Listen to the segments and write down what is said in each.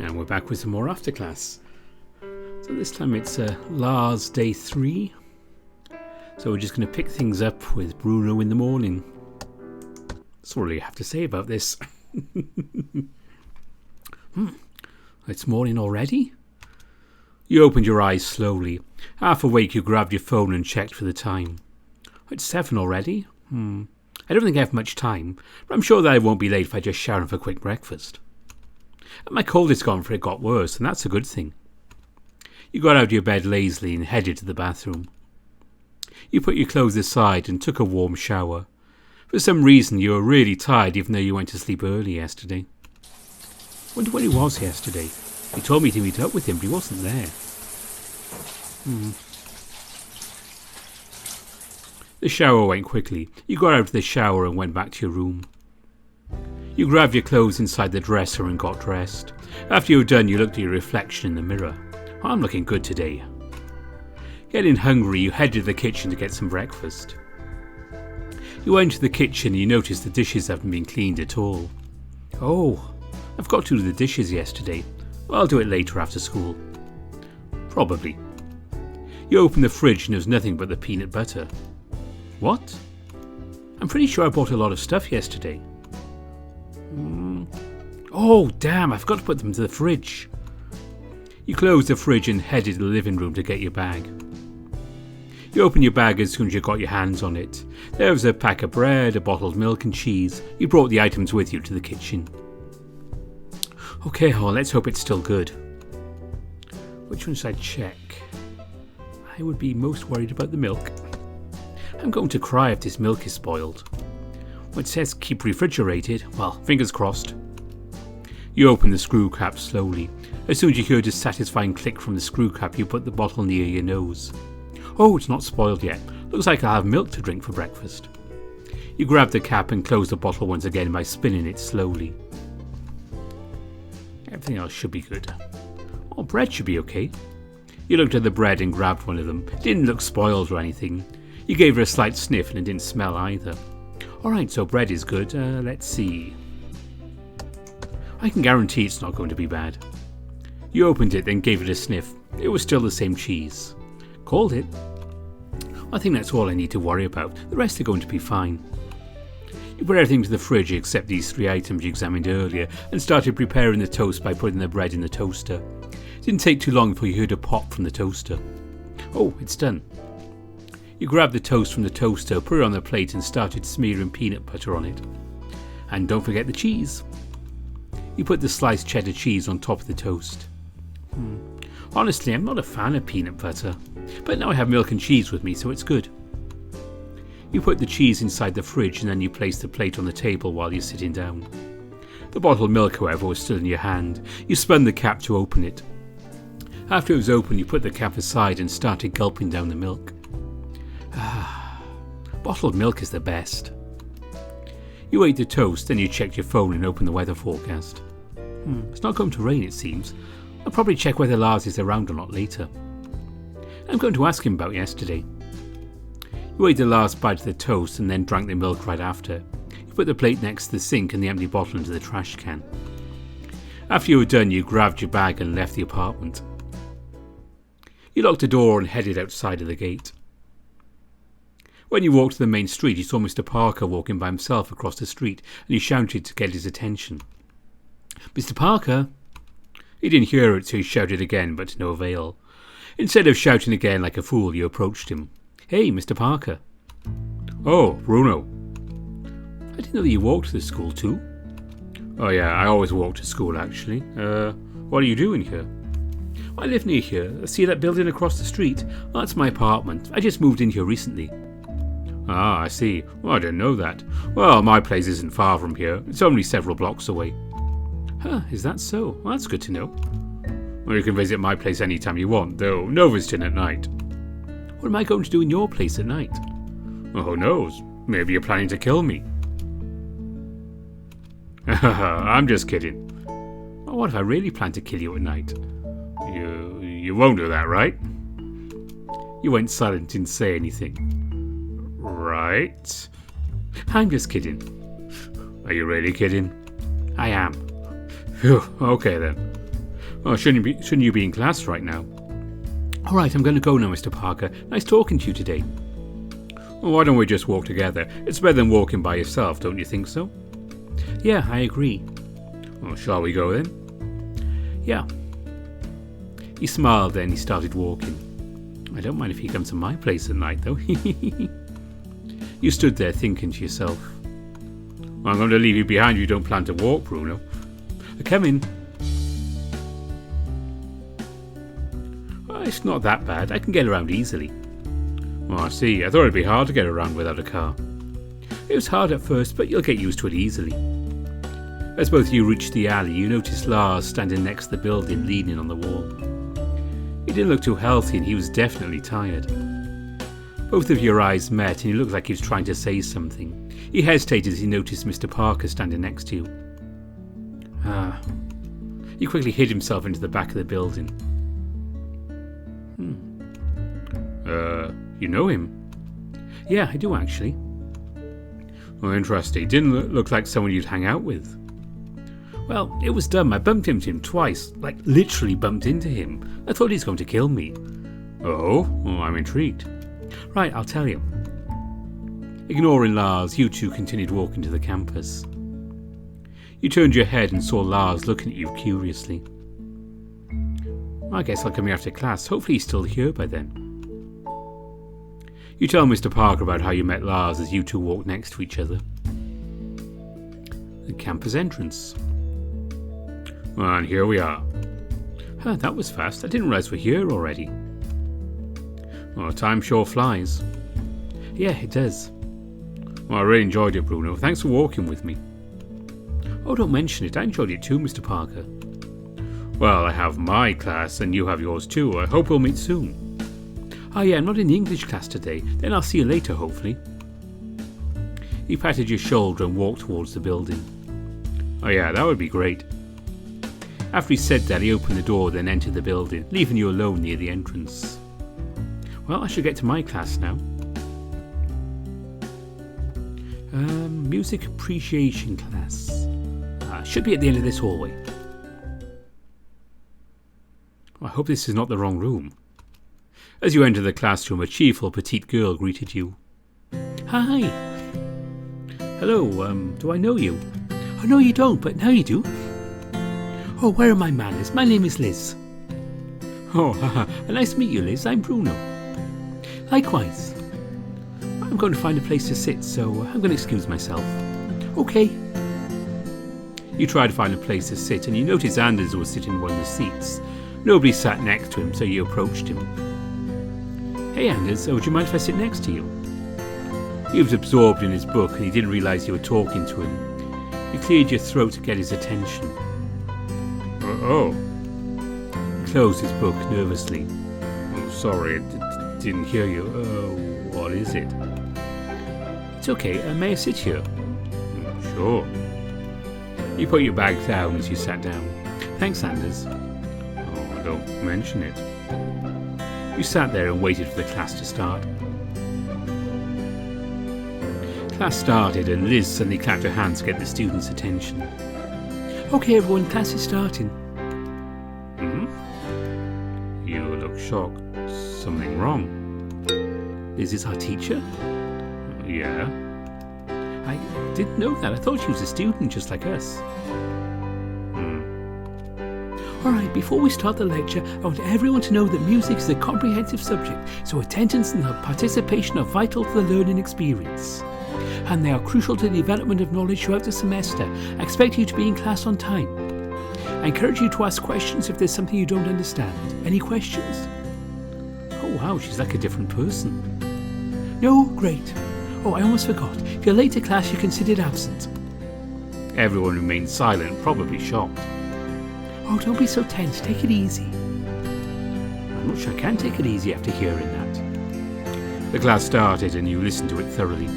And we're back with some more after class. So this time it's Lars day 3. So we're just going to pick things up with Bruno in the morning. That's all I have to say about this. It's morning already? You opened your eyes slowly. Half awake, you grabbed your phone and checked for the time. It's 7 already? I don't think I have much time, but I'm sure that I won't be late if I just shower and have a quick breakfast. My cold is gone, for it got worse, and that's a good thing. You got out of your bed lazily and headed to the bathroom. You put your clothes aside and took a warm shower. For some reason you were really tired even though you went to sleep early yesterday. Wonder where he was yesterday. He told me to meet up with him, but he wasn't there. The shower went quickly. You got out of the shower and went back to your room. You grabbed your clothes inside the dresser and got dressed. After you were done, you looked at your reflection in the mirror. I'm looking good today. Getting hungry, you headed to the kitchen to get some breakfast. You went to the kitchen and you noticed the dishes haven't been cleaned at all. Oh, I forgot to do the dishes yesterday. Well, I'll do it later after school. Probably. You opened the fridge and there was nothing but the peanut butter. What? I'm pretty sure I bought a lot of stuff yesterday. Oh, damn, I forgot to put them into the fridge. You closed the fridge and headed to the living room to get your bag. You opened your bag as soon as you got your hands on it. There was a pack of bread, a bottle of milk and cheese. You brought the items with you to the kitchen. Okay, let's hope it's still good. Which one should I check? I would be most worried about the milk. I'm going to cry if this milk is spoiled. Well, it says keep refrigerated. Well, fingers crossed. You open the screw cap slowly. As soon as you heard a satisfying click from the screw cap, you put the bottle near your nose. Oh, it's not spoiled yet. Looks like I'll have milk to drink for breakfast. You grab the cap and close the bottle once again by spinning it slowly. Everything else should be good. Oh, bread should be okay. You looked at the bread and grabbed one of them. It didn't look spoiled or anything. You gave it a slight sniff and it didn't smell either. Alright, so bread is good. Let's see. I can guarantee it's not going to be bad. You opened it, then gave it a sniff. It was still the same cheese. Called it. I think that's all I need to worry about. The rest are going to be fine. You put everything to the fridge except these 3 items you examined earlier and started preparing the toast by putting the bread in the toaster. It didn't take too long before you heard a pop from the toaster. Oh, it's done. You grabbed the toast from the toaster, put it on the plate and started smearing peanut butter on it. And don't forget the cheese. You put the sliced cheddar cheese on top of the toast. Honestly, I'm not a fan of peanut butter, but now I have milk and cheese with me, so it's good. You put the cheese inside the fridge and then you placed the plate on the table while you're sitting down. The bottle of milk, however, was still in your hand. You spun the cap to open it. After it was open, you put the cap aside and started gulping down the milk. Bottled milk is the best. You ate the toast, then you checked your phone and opened the weather forecast. It's not going to rain, it seems. I'll probably check whether Lars is around or not later. I'm going to ask him about yesterday. You ate the last bite of the toast and then drank the milk right after. You put the plate next to the sink and the empty bottle into the trash can. After you were done, you grabbed your bag and left the apartment. You locked the door and headed outside of the gate. When you walked to the main street, you saw Mr. Parker walking by himself across the street and you shouted to get his attention. Mr. Parker! He didn't hear it, so he shouted again, but to no avail. Instead of shouting again like a fool, you approached him. Hey, Mr. Parker. Oh, Bruno. I didn't know that you walked to the school too. Oh yeah, I always walk to school actually. What are you doing here? I live near here. See that building across the street? Oh, that's my apartment. I just moved in here recently. Ah, I see. Well, I didn't know that. Well, my place isn't far from here. It's only several blocks away. Huh, is that so? Well, that's good to know. Well, you can visit my place anytime you want, though no visiting at night. What am I going to do in your place at night? Well, who knows? Maybe you're planning to kill me. I'm just kidding. Well, what if I really plan to kill you at night? You won't do that, right? You went silent, didn't say anything. Right. I'm just kidding. Are you really kidding? I am. Phew, okay then. Oh, shouldn't you be in class right now? All right, I'm going to go now, Mr. Parker. Nice talking to you today. Well, why don't we just walk together? It's better than walking by yourself, don't you think so? Yeah, I agree. Well, shall we go then? Yeah. He smiled, then he started walking. I don't mind if he comes to my place at night, though. You stood there thinking to yourself, well, I'm going to leave you behind if you don't plan to walk, Bruno. Come in. Well, it's not that bad. I can get around easily. Oh, I see. I thought it'd be hard to get around without a car. It was hard at first, but you'll get used to it easily. As both of you reached the alley, you noticed Lars standing next to the building, leaning on the wall. He didn't look too healthy and he was definitely tired. Both of your eyes met and he looked like he was trying to say something. He hesitated as he noticed Mr. Parker standing next to you. He quickly hid himself into the back of the building. You know him? Yeah, I do actually. Oh, interesting. Didn't look like someone you'd hang out with. Well, it was dumb. I bumped into him twice. Like, literally bumped into him. I thought he was going to kill me. Oh, well, I'm intrigued. Right, I'll tell you. Ignoring Lars, you two continued walking to the campus. You turned your head and saw Lars looking at you curiously. I guess I'll come here after class. Hopefully he's still here by then. You tell Mr. Parker about how you met Lars as you two walked next to each other. The campus entrance. And here we are. That was fast. I didn't realize we're here already. Oh, time sure flies. Yeah, it does. Well, I really enjoyed it, Bruno. Thanks for walking with me. Oh, don't mention it. I enjoyed it too, Mr. Parker. Well, I have my class and you have yours too. I hope we'll meet soon. Oh yeah, I'm not in the English class today. Then I'll see you later, hopefully. He patted your shoulder and walked towards the building. Oh yeah, that would be great. After he said that, he opened the door, then entered the building, leaving you alone near the entrance. Well, I should get to my class now. Music appreciation class. Should be at the end of this hallway. I hope this is not the wrong room. As you entered the classroom, a cheerful petite girl greeted you. Hi. Hello, do I know you? Oh, no you don't, but now you do. Oh, where are my manners? My name is Liz. Oh, nice to meet you, Liz. I'm Bruno. Likewise. I'm going to find a place to sit, so I'm going to excuse myself. Okay. You tried to find a place to sit, and you noticed Anders was sitting in one of the seats. Nobody sat next to him, so you approached him. Hey Anders, would you mind if I sit next to you? He was absorbed in his book and he didn't realise you were talking to him. You cleared your throat to get his attention. Oh. He closed his book nervously. Oh, sorry, I didn't hear you. What is it? It's okay, may I sit here? Sure. You put your bag down as you sat down. Thanks, Anders. Oh, don't mention it. You sat there and waited for the class to start. Class started and Liz suddenly clapped her hands to get the students' attention. Okay everyone, class is starting. You look shocked. Something wrong. Liz is our teacher? Yeah. I didn't know that. I thought she was a student just like us. Alright, before we start the lecture, I want everyone to know that music is a comprehensive subject, so attendance and participation are vital to the learning experience. And they are crucial to the development of knowledge throughout the semester. I expect you to be in class on time. I encourage you to ask questions if there's something you don't understand. Any questions? Oh wow, she's like a different person. No? Great. Oh, I almost forgot. If you're late to class, you're considered absent. Everyone remained silent, probably shocked. Oh, don't be so tense. Take it easy. I'm not sure I can take it easy after hearing that. The class started and you listened to it thoroughly.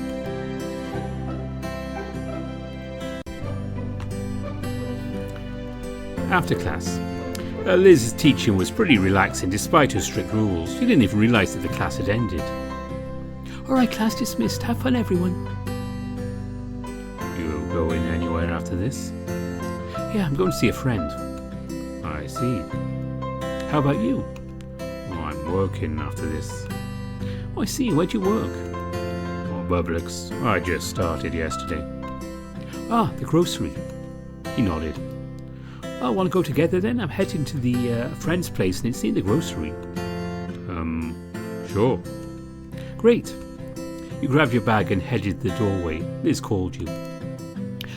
After class, Liz's teaching was pretty relaxing despite her strict rules. You didn't even realise that the class had ended. Alright, class dismissed. Have fun, everyone. You going anywhere after this? Yeah, I'm going to see a friend. I see. How about you? Oh, I'm working after this. Oh, I see. Where'd you work? Oh, Publix. I just started yesterday. Ah, the grocery. He nodded. Oh, want to go together then? I'm heading to the friend's place and it's in the grocery. Sure. Great. You grabbed your bag and headed the doorway. Liz called you.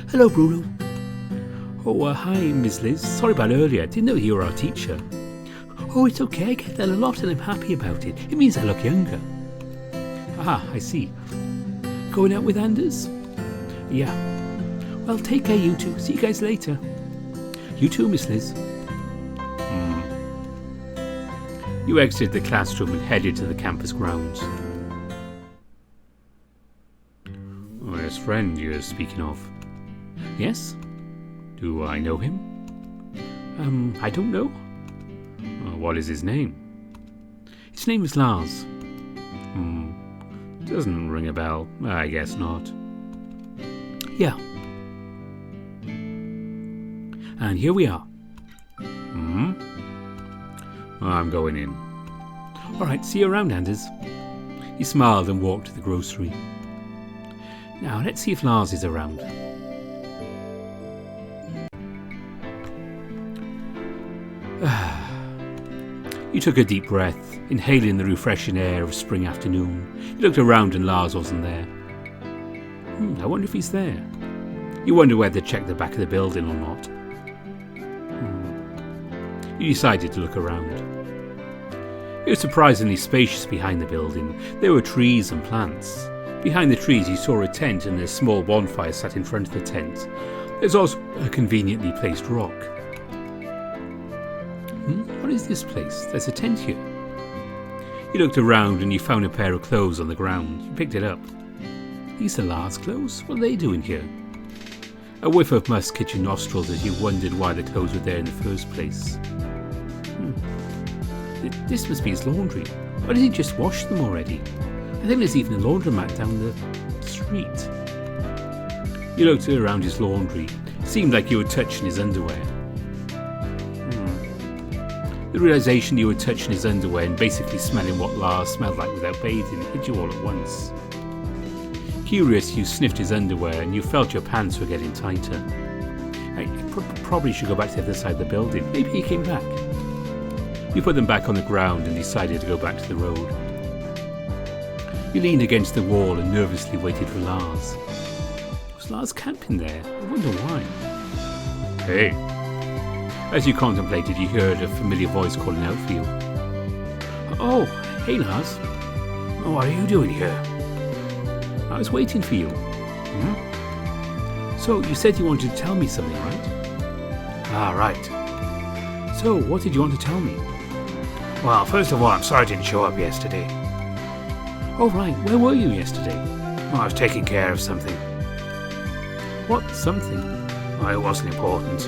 Hello, Bruno. Oh, hi, Miss Liz. Sorry about earlier. Didn't know you were our teacher. Oh, it's okay. I get that a lot and I'm happy about it. It means I look younger. Ah, I see. Going out with Anders? Yeah. Well, take care, you two. See you guys later. You too, Miss Liz. You exited the classroom and headed to the campus grounds. Oh, his friend you're speaking of. Yes? Do I know him? I don't know. What is his name? His name is Lars. Doesn't ring a bell. I guess not. Yeah. And here we are. I'm going in. Alright, see you around, Anders. He smiled and walked to the grocery. Now, let's see if Lars is around. You took a deep breath, inhaling the refreshing air of spring afternoon. You looked around and Lars wasn't there. I wonder if he's there. You wonder whether to check the back of the building or not. You decided to look around. It was surprisingly spacious behind the building. There were trees and plants. Behind the trees you saw a tent and a small bonfire sat in front of the tent. There's also a conveniently placed rock. What is this place? There's a tent here. You looked around and you found a pair of clothes on the ground. You picked it up. These are Lars' clothes? What are they doing here? A whiff of musk hit your nostrils as you wondered why the clothes were there in the first place. This must be his laundry. Why did he just wash them already? I think there's even a laundromat down the street. You looked around his laundry. It seemed like you were touching his underwear. The realization you were touching his underwear and basically smelling what Lars smelled like without bathing hit you all at once. Curious, you sniffed his underwear and you felt your pants were getting tighter. You probably should go back to the other side of the building. Maybe he came back. You put them back on the ground and decided to go back to the road. You leaned against the wall and nervously waited for Lars. Was Lars camping there? I wonder why. Hey. As you contemplated, you heard a familiar voice calling out for you. Oh, hey Lars. What are you doing here? I was waiting for you. So, you said you wanted to tell me something, right? Ah, right. So, what did you want to tell me? Well, first of all, I'm sorry I didn't show up yesterday. Oh, right. Where were you yesterday? Well, I was taking care of something. What something? Well, it wasn't important.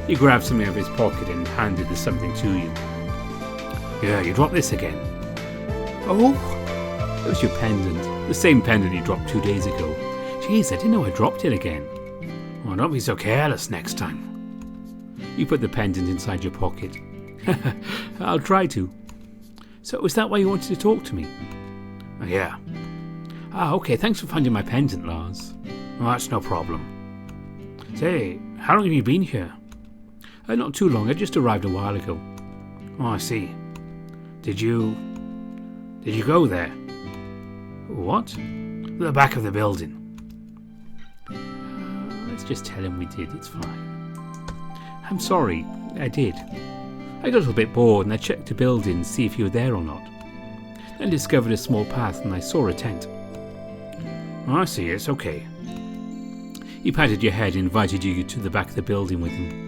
He grabbed something out of his pocket and handed the something to you. Yeah, you dropped this again. Oh? It was your pendant. The same pendant you dropped 2 days ago. Jeez, I didn't know I dropped it again. Well, don't be so careless next time. You put the pendant inside your pocket. I'll try to. So, was that why you wanted to talk to me? Yeah. Ah, okay, thanks for finding my pendant, Lars. Well, that's no problem. Say, how long have you been here? Not too long, I just arrived a while ago. Oh, I see. Did you go there? What? The back of the building. Let's just tell him we did, it's fine. I'm sorry, I did. I got a little bit bored and I checked the building to see if you were there or not. Then discovered a small path and I saw a tent. Oh, I see, it's okay. He patted your head and invited you to the back of the building with him.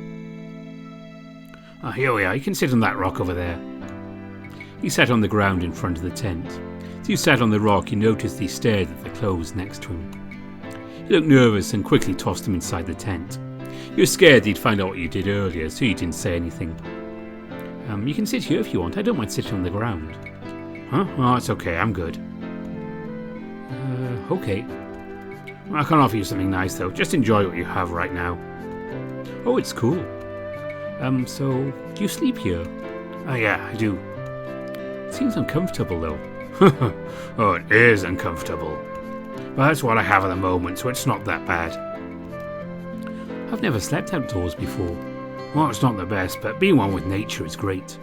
Oh, here we are, you can sit on that rock over there. He sat on the ground in front of the tent. As you sat on the rock, you noticed he stared at the clothes next to him. He looked nervous and quickly tossed them inside the tent. You were scared he'd find out what you did earlier, so you didn't say anything. You can sit here if you want. I don't mind sitting on the ground. Huh? Oh, it's okay. I'm good. Okay. I can't offer you something nice, though. Just enjoy what you have right now. Oh, it's cool. So, do you sleep here? Oh, yeah, I do. Seems uncomfortable, though. Oh, it is uncomfortable. But that's what I have at the moment, so it's not that bad. I've never slept outdoors before. Well, it's not the best, but being one with nature is great.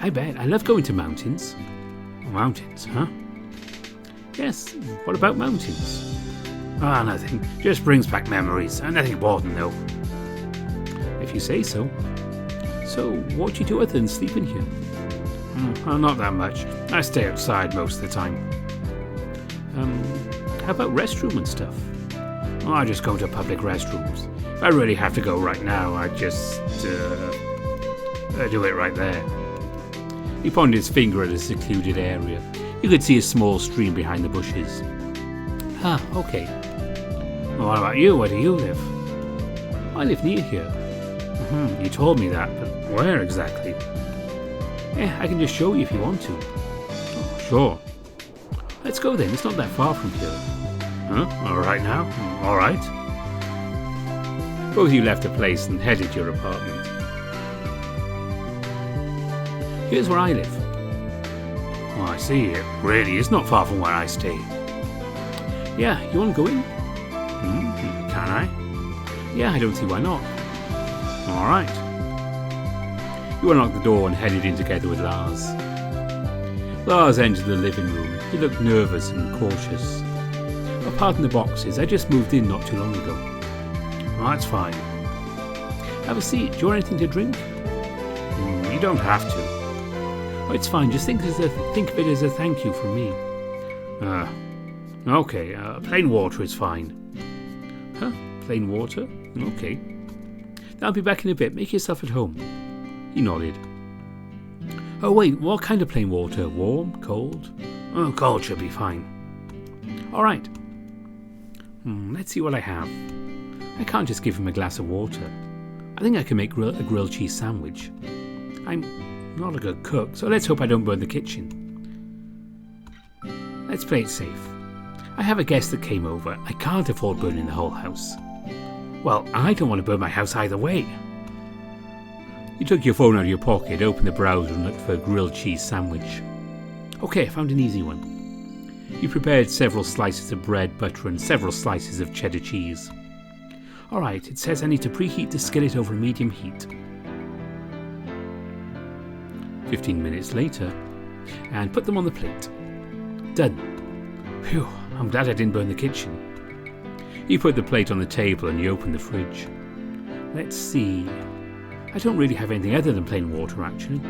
I bet. I love going to mountains. Mountains, huh? Yes, what about mountains? Ah, nothing. Just brings back memories. Nothing important, though. If you say so. So, what do you do other than sleeping here? Not that much. I stay outside most of the time. How about restroom and stuff? I just go to public restrooms. If I really have to go right now, I just do it right there. He pointed his finger at a secluded area. You could see a small stream behind the bushes. Ah, okay. Well, what about you? Where do you live? I live near here. You told me that, but where exactly? Yeah, I can just show you if you want to. Oh, sure. Let's go then, it's not that far from here. Huh? All right now? All right. Both of you left the place and headed to your apartment. Here's where I live. Oh, I see. It really is not far from where I stay. Yeah, you want to go in? Can I? Yeah, I don't see why not. All right. You unlocked the door and headed in together with Lars. Lars entered the living room. He looked nervous and cautious. Apart from the boxes, I just moved in not too long ago. Oh, that's fine. Have a seat. Do you want anything to drink? You don't have to. Oh, it's fine. Just think of it as a thank you from me. Okay. Plain water is fine. Huh? Plain water? Okay. I'll be back in a bit. Make yourself at home. He nodded. Oh wait, what kind of plain water? Warm? Cold? Oh, cold should be fine. Alright. Let's see what I have. I can't just give him a glass of water. I think I can make a grilled cheese sandwich. I'm not a good cook, so let's hope I don't burn the kitchen. Let's play it safe. I have a guest that came over. I can't afford burning the whole house. Well, I don't want to burn my house either way. You took your phone out of your pocket, opened the browser and looked for a grilled cheese sandwich. Okay, I found an easy one. You prepared several slices of bread, butter and several slices of cheddar cheese. Alright, it says I need to preheat the skillet over medium heat. 15 minutes later, and put them on the plate. Done. Phew, I'm glad I didn't burn the kitchen. You put the plate on the table and you open the fridge. Let's see. I don't really have anything other than plain water, actually.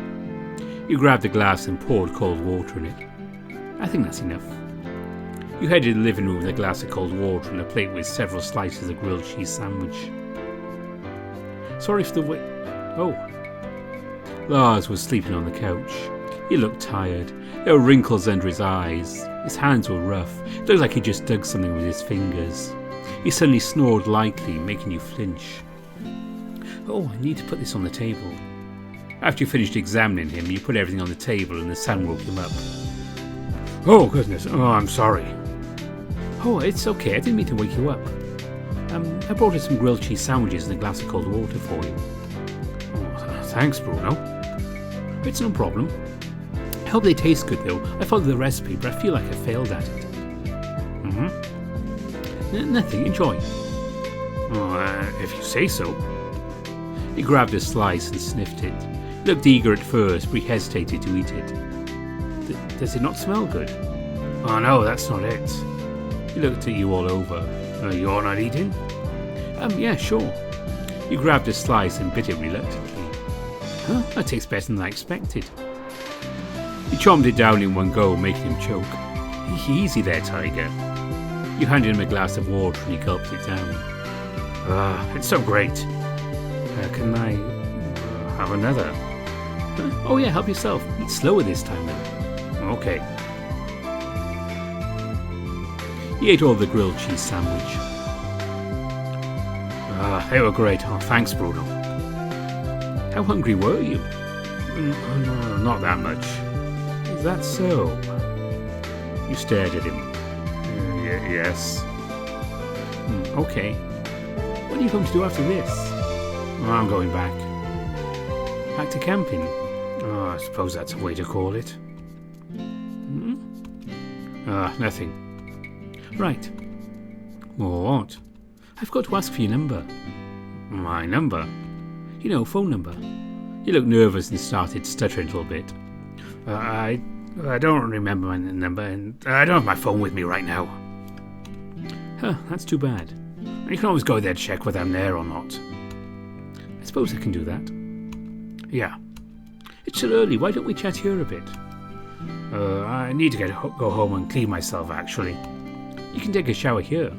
You grabbed a glass and poured cold water in it. I think that's enough. You headed to the living room with a glass of cold water and a plate with several slices of grilled cheese sandwich. Sorry for the wait. Oh. Lars was sleeping on the couch. He looked tired. There were wrinkles under his eyes. His hands were rough. It looked like he just dug something with his fingers. He suddenly snored lightly, making you flinch. Oh, I need to put this on the table. After you finished examining him, you put everything on the table and the sun woke him up. Oh, goodness. Oh, I'm sorry. Oh, it's okay. I didn't mean to wake you up. I brought you some grilled cheese sandwiches and a glass of cold water for you. Oh, thanks, Bruno. It's no problem. I hope they taste good, though. I followed the recipe, but I feel like I failed at it. Nothing. Enjoy. Oh, if you say so. He grabbed a slice and sniffed it. He looked eager at first, but he hesitated to eat it. Does it not smell good? Oh, no, that's not it. He looked at you all over. You're not eating? Yeah, sure. You grabbed a slice and bit it reluctantly. Huh? That tastes better than I expected. He chomped it down in one go, making him choke. Easy there, Tiger. You handed him a glass of water and he gulped it down. It's so great. Can I have another? Oh yeah, help yourself. Eat slower this time then. Okay. He ate all the grilled cheese sandwich. They were great. Oh, thanks, Bruno. How hungry were you? No, not that much. Is that so? You stared at him. Yes. Okay. What are you going to do after this? I'm going back. Back to camping? Oh, I suppose that's a way to call it. Nothing. Right. What? I've got to ask for your number. My number? You know, phone number. He looked nervous and started stuttering a little bit. I don't remember my number, and I don't have my phone with me right now. Huh, that's too bad. You can always go there to check whether I'm there or not. I suppose I can do that. Yeah. It's still early. Why don't we chat here a bit? I need to go home and clean myself, actually. You can take a shower here.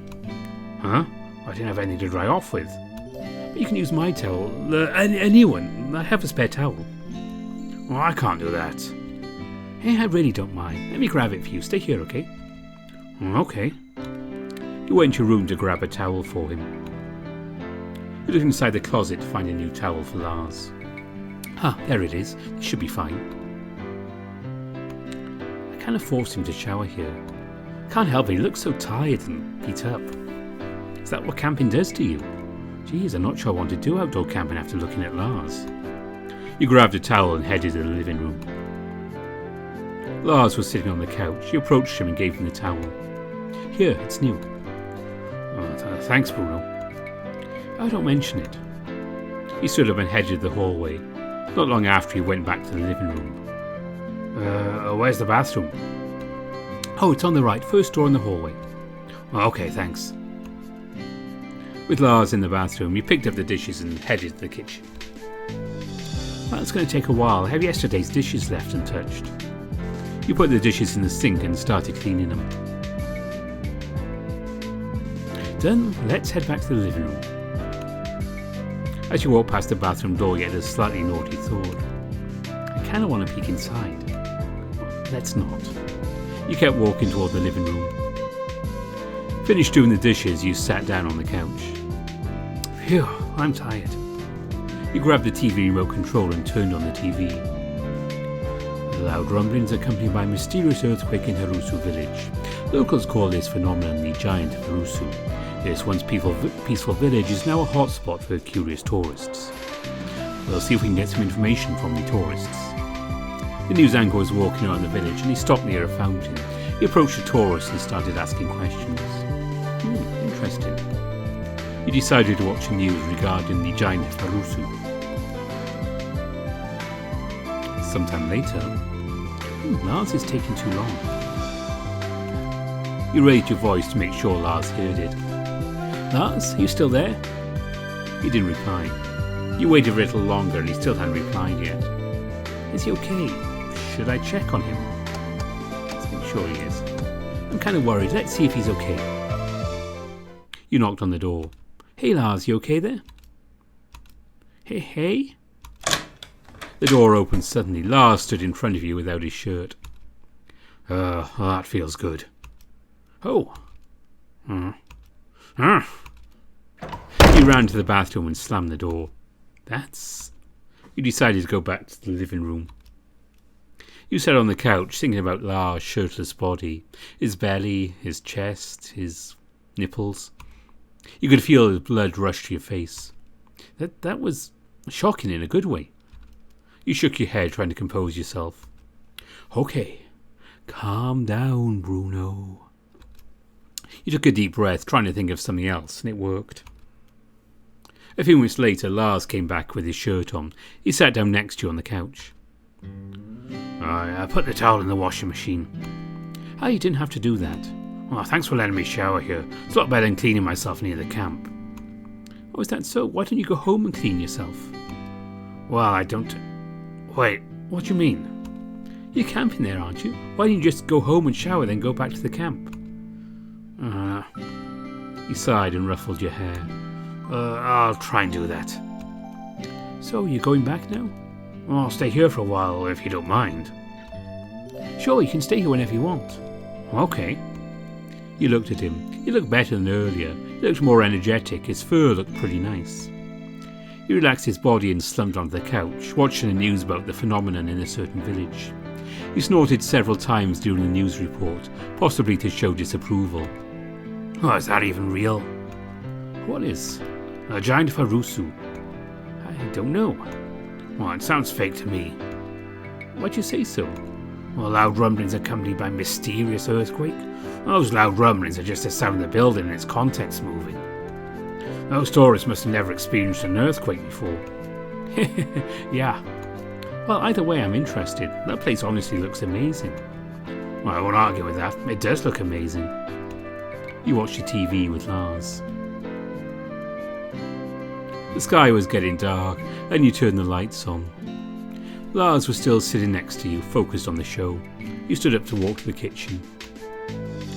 Huh? I didn't have anything to dry off with. But you can use my towel. Anyone. I have a spare towel. Well, I can't do that. Hey, I really don't mind. Let me grab it for you. Stay here, okay? Okay. You went to your room to grab a towel for him. You looked inside the closet to find a new towel for Lars. There it is. It should be fine. I kind of forced him to shower here. Can't help it, he looks so tired and beat up. Is that what camping does to you? Geez, I'm not sure I want to do outdoor camping after looking at Lars. You grabbed a towel and headed to the living room. Lars was sitting on the couch. You approached him and gave him the towel. Here, it's new. Thanks, Bruno. Oh, don't mention it. He stood up and headed the hallway. Not long after, he went back to the living room. Where's the bathroom? Oh, it's on the right, first door in the hallway. Okay, thanks. With Lars in the bathroom, you picked up the dishes and headed to the kitchen. Well, it's going to take a while. I have yesterday's dishes left untouched. You put the dishes in the sink and started cleaning them. Done, let's head back to the living room. As you walk past the bathroom door, you had a slightly naughty thought. I kind of want to peek inside. Let's not. You kept walking toward the living room. Finished doing the dishes, you sat down on the couch. Phew, I'm tired. You grabbed the TV remote control and turned on the TV. Loud rumblings accompanied by a mysterious earthquake in Harusu village. Locals call this phenomenon the Giant of Harusu. This once peaceful village is now a hotspot for curious tourists. We'll see if we can get some information from the tourists. The news anchor was walking around the village and he stopped near a fountain. He approached the tourists and started asking questions. Interesting. He decided to watch the news regarding the Giant of Harusu. Sometime later, Lars is taking too long. You raised your voice to make sure Lars heard it. Lars, are you still there? He didn't reply. You waited a little longer and he still hadn't replied yet. Is he okay? Should I check on him? Let's make sure he is. I'm kind of worried. Let's see if he's okay. You knocked on the door. Hey Lars, you okay there? Hey? The door opened suddenly. Lars stood in front of you without his shirt. That feels good. Oh. You ran to the bathroom and slammed the door. You decided to go back to the living room. You sat on the couch thinking about Lars' shirtless body, his belly, his chest, his nipples. You could feel his blood rush to your face. That was shocking in a good way. You shook your head, trying to compose yourself. Okay, calm down, Bruno. You took a deep breath, trying to think of something else, and it worked. A few minutes later, Lars came back with his shirt on. He sat down next to you on the couch. I put the towel in the washing machine. You didn't have to do that. Well, thanks for letting me shower here. It's a lot better than cleaning myself near the camp. Oh, is that so? Why don't you go home and clean yourself? Well, I don't... Wait, what do you mean? You're camping there, aren't you? Why don't you just go home and shower, then go back to the camp? You sighed and ruffled your hair. I'll try and do that. So, you're going back now? Well, I'll stay here for a while, if you don't mind. Sure, you can stay here whenever you want. Okay. You looked at him. He looked better than earlier. He looked more energetic. His fur looked pretty nice. He relaxed his body and slumped onto the couch, watching the news about the phenomenon in a certain village. He snorted several times during the news report, possibly to show disapproval. Oh, is that even real? What is? A Giant of Harusu. I don't know. Well, it sounds fake to me. Why'd you say so? Well, loud rumblings accompanied by mysterious earthquake. Those loud rumblings are just the sound of the building and its contents moving. Those tourists must have never experienced an earthquake before. Yeah. Well, either way, I'm interested. That place honestly looks amazing. Well, I won't argue with that. It does look amazing. You watched your TV with Lars. The sky was getting dark, and you turned the lights on. Lars was still sitting next to you, focused on the show. You stood up to walk to the kitchen.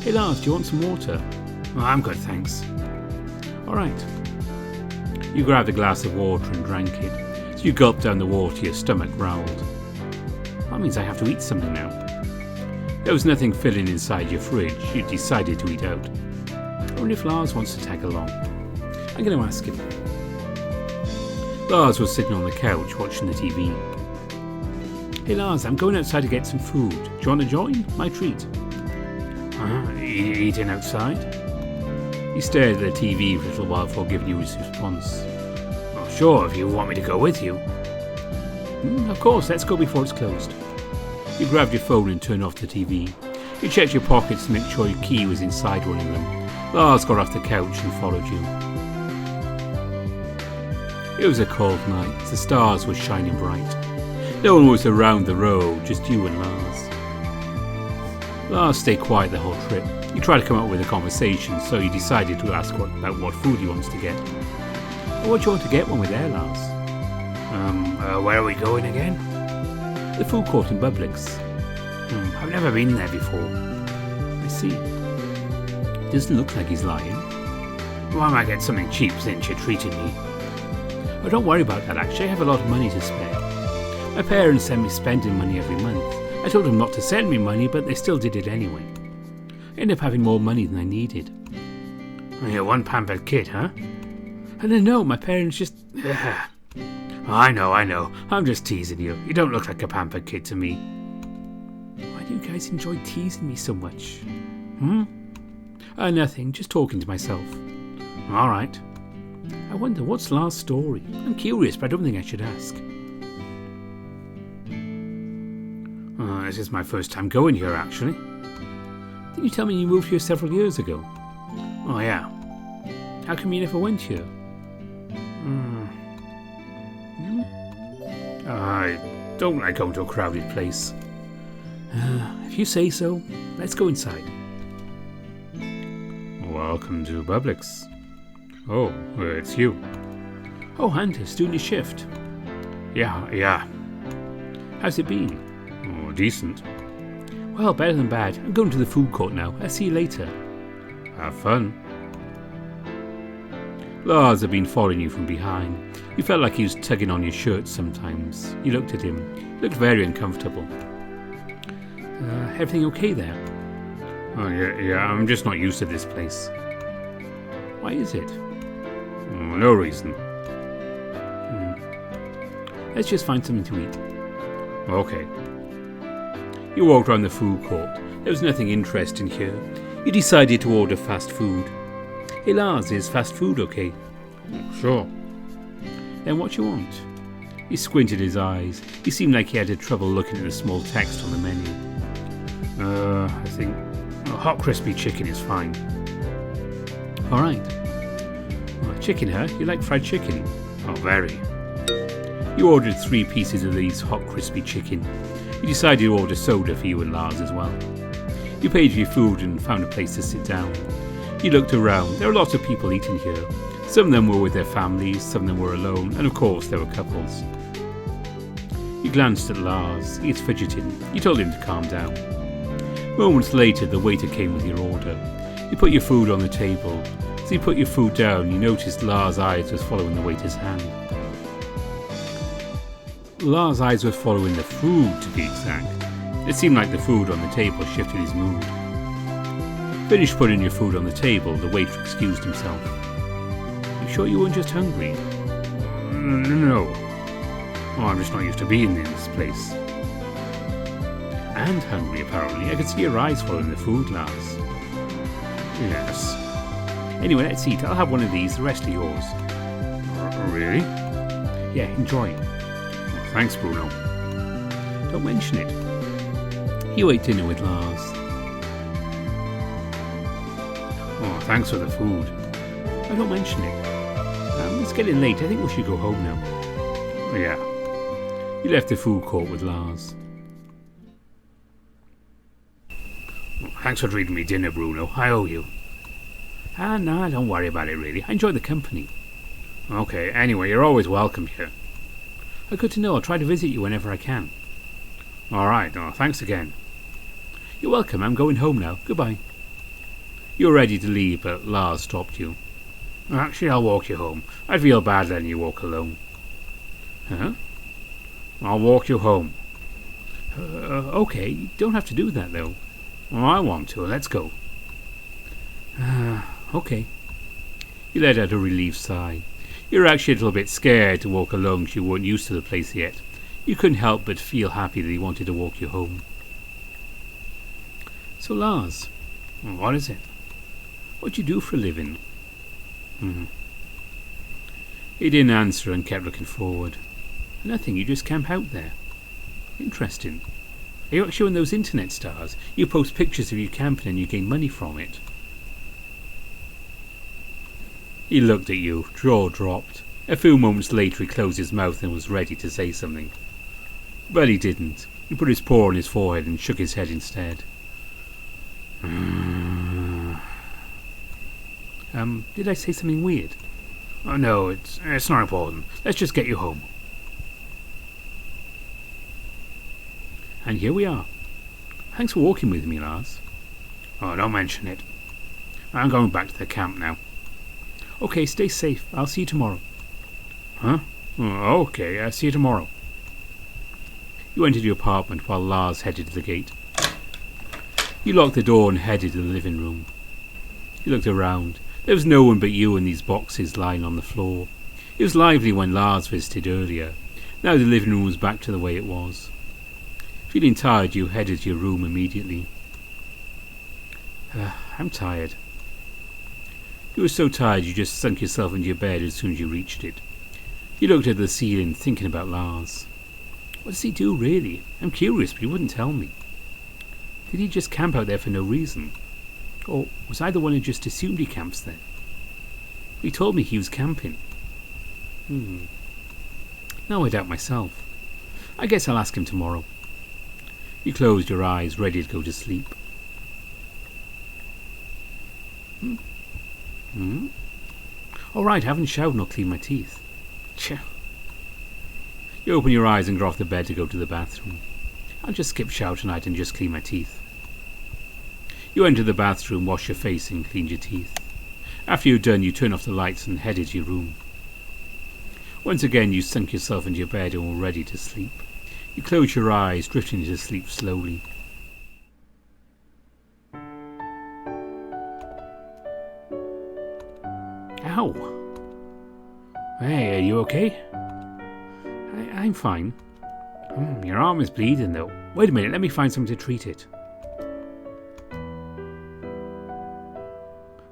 Hey Lars, do you want some water? Well, I'm good, thanks. Alright. You grabbed a glass of water and drank it. As you gulped down the water, your stomach growled. That means I have to eat something now. There was nothing filling inside your fridge. You decided to eat out. I wonder if Lars wants to tag along. I'm going to ask him. Lars was sitting on the couch watching the TV. Hey Lars, I'm going outside to get some food. Do you want to join? My treat. Eating outside? He stared at the TV for a little while before giving you his response. Well, sure, if you want me to go with you. Of course, let's go before it's closed. You grabbed your phone and turned off the TV. You checked your pockets to make sure your key was inside one of them. Lars got off the couch and followed you. It was a cold night. The stars were shining bright. No one was around the road, just you and Lars. Lars stayed quiet the whole trip. You tried to come up with a conversation, so you decided to ask about what food he wants to get. What do you want to get when we're there, Lars? Where are we going again? The food court in Publix. I've never been there before. I see. Doesn't look like he's lying. Well, I might get something cheap since you're treating me. Oh, don't worry about that, actually. I have a lot of money to spare. My parents send me spending money every month. I told them not to send me money, but they still did it anyway. I ended up having more money than I needed. You're one pampered kid, huh? I don't know, my parents just... I know. I'm just teasing you. You don't look like a pampered kid to me. Why do you guys enjoy teasing me so much? Nothing, just talking to myself. All right. I wonder, what's Lars' story? I'm curious, but I don't think I should ask. This is my first time going here, actually. Didn't you tell me you moved here several years ago? Oh, yeah. How come you never went here? I don't like going to a crowded place. If you say so, let's go inside. Welcome to Publix. Oh, it's you. Oh, Hunter's doing your shift. Yeah. How's it been? Oh, decent. Well, better than bad. I'm going to the food court now. I'll see you later. Have fun. Lars had been following you from behind. You felt like he was tugging on your shirt sometimes. You looked at him. He looked very uncomfortable. Everything okay there? Oh, yeah, I'm just not used to this place. Why is it? No reason. Let's just find something to eat. Okay. You walked around the food court. There was nothing interesting here. You decided to order fast food. Hey Lars, is fast food okay? Sure. Then what do you want? He squinted his eyes. He seemed like he had trouble looking at the small text on the menu. I think hot crispy chicken is fine. Alright. Chicken, huh? You like fried chicken? Oh, very. You ordered 3 pieces of these hot crispy chicken. You decided to order soda for you and Lars as well. You paid for your food and found a place to sit down. You looked around. There were lots of people eating here. Some of them were with their families, some of them were alone, and of course there were couples. You glanced at Lars. He was fidgeting. You told him to calm down. Moments later, the waiter came with your order. You put your food on the table. As you put your food down, you noticed Lars' eyes was following the waiter's hand. Lars' eyes were following the food, to be exact. It seemed like the food on the table shifted his mood. Finished putting your food on the table, the waiter excused himself. You sure you weren't just hungry? No. Oh, I'm just not used to being in this place. And hungry, apparently. I could see your eyes following the food, Lars. Yes. Anyway, let's eat. I'll have one of these. The rest are yours. Really? Yeah, enjoy. thanks, Bruno. Don't mention it. You ate dinner with Lars. Oh, thanks for the food. I don't mention it. It's getting late. I think we should go home now. Yeah. You left the food court with Lars. Thanks for treating me dinner, Bruno. I owe you. No, don't worry about it really. I enjoy the company. Okay, anyway, you're always welcome here. Good to know. I'll try to visit you whenever I can. Alright, thanks again. You're welcome. I'm going home now. Goodbye. You were ready to leave, but Lars stopped you. Actually, I'll walk you home. I'd feel bad letting you walk alone. Huh? I'll walk you home. Okay. You don't have to do that, though. Well, I want to. Let's go. Okay. You let out a relieved sigh. You were actually a little bit scared to walk alone because you weren't used to the place yet. You couldn't help but feel happy that he wanted to walk you home. So, Lars. What is it? What do you do for a living? He didn't answer and kept looking forward. Nothing, you just camp out there. Interesting. Are you actually one of those internet stars? You post pictures of you camping and you gain money from it. He looked at you, jaw dropped. A few moments later he closed his mouth and was ready to say something. But he didn't. He put his paw on his forehead and shook his head instead. Did I say something weird? Oh, no, it's not important. Let's just get you home. And here we are. Thanks for walking with me, Lars. Oh, don't mention it. I'm going back to the camp now. Okay, stay safe. I'll see you tomorrow. Huh? Oh, okay, see you tomorrow. You entered your apartment while Lars headed to the gate. You locked the door and headed to the living room. You looked around. There was no one but you and these boxes lying on the floor. It was lively when Lars visited earlier. Now the living room was back to the way it was. Feeling tired, you headed to your room immediately. I'm tired. You were so tired you just sunk yourself into your bed as soon as you reached it. You looked at the ceiling, thinking about Lars. What does he do, really? I'm curious, but he wouldn't tell me. Did he just camp out there for no reason? Or was I the one who just assumed he camps there? He told me he was camping. Now I doubt myself. I guess I'll ask him tomorrow. You closed your eyes, ready to go to sleep. All right, I haven't showered nor cleaned my teeth. Tch. You open your eyes and get off the bed to go to the bathroom. I'll just skip shower tonight and just clean my teeth. You enter the bathroom, wash your face and clean your teeth. After you're done, you turn off the lights and head into your room. Once again, you sunk yourself into your bed and were ready to sleep. You close your eyes, drifting into sleep slowly. Ow! Hey, are you okay? I'm fine. Your arm is bleeding though. Wait a minute, let me find something to treat it.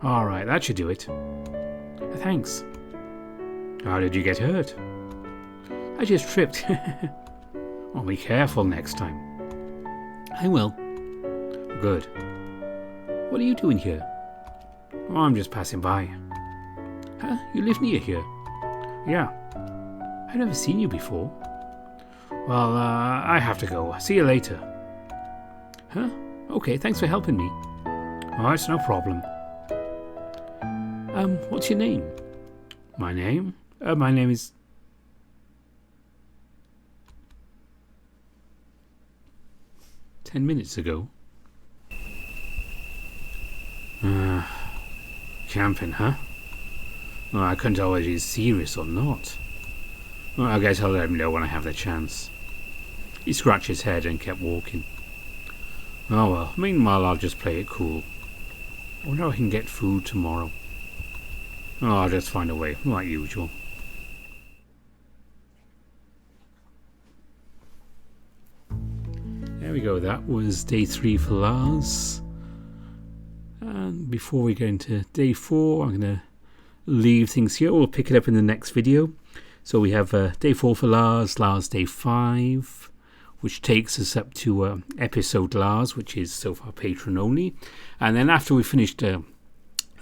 Alright, that should do it. Thanks. How did you get hurt? I just tripped. Well, be careful next time. I will. Good. What are you doing here? Oh, I'm just passing by. Huh? You live near here? Yeah. I've never seen you before. Well, I have to go. See you later. Huh? Okay, thanks for helping me. Oh, it's no problem. What's your name? My name? My name is... "10 minutes ago." Camping, huh? Well, I couldn't tell whether he's serious or not. Well, I guess I'll let him know when I have the chance. He scratched his head and kept walking. Oh well, meanwhile I'll just play it cool. I wonder if I can get food tomorrow. Oh, I'll just find a way, like usual. There we go, that was day 3 for Lars. And before we go into day 4, I'm going to leave things here. We'll pick it up in the next video. So we have day 4 for Lars day 5, which takes us up to episode Lars, which is so far patron only. And then after we finished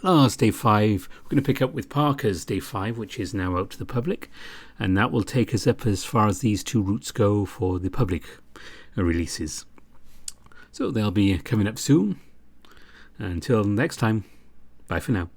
Lars day 5, we're going to pick up with Parker's day 5, which is now out to the public. And that will take us up as far as these 2 routes go for the public releases. So they'll be coming up soon. Until next time, bye for now.